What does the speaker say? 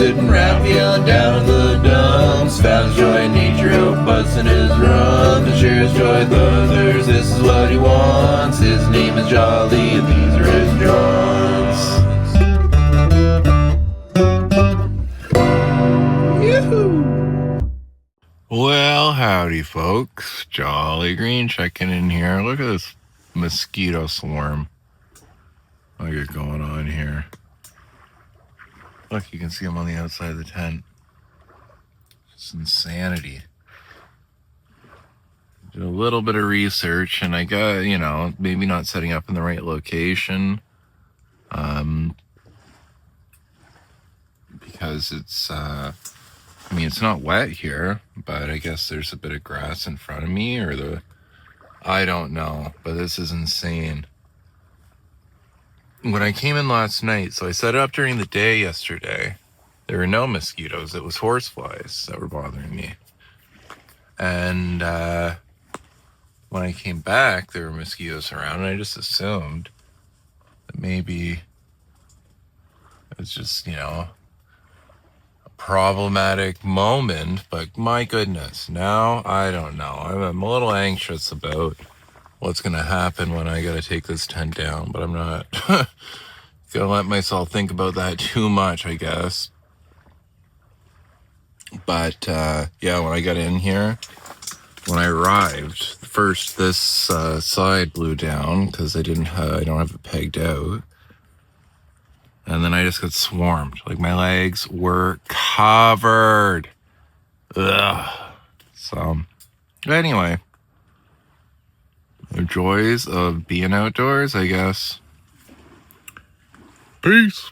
sitting round feeling down in the dumps. Found his joy in nature, out busting his rum to share his joy with others. This is what he wants. His name is Jolly, and these are his jaunts. Well, howdy folks, Jolly Green checking in here. Look at this mosquito swarm. Look at going on here. Look, you can see them on the outside of the tent. It's insanity. Did a little bit of research, and I got, maybe not setting up in the right location. Because it's not wet here, but I guess there's a bit of grass in front of me, I don't know, but this is insane. When I came in last night, so I set it up during the day yesterday, there were no mosquitoes. It was horseflies that were bothering me. And when I came back, there were mosquitoes around, and I just assumed that maybe it's just, a problematic moment. But my goodness, now I don't know. I'm a little anxious about what's going to happen when I got to take this tent down, but I'm not going to let myself think about that too much, I guess. But when I got in here, when I arrived, first this side blew down because I don't have it pegged out, and then I just got swarmed. Like, my legs were covered. Ugh. So anyway, the joys of being outdoors, I guess. Peace.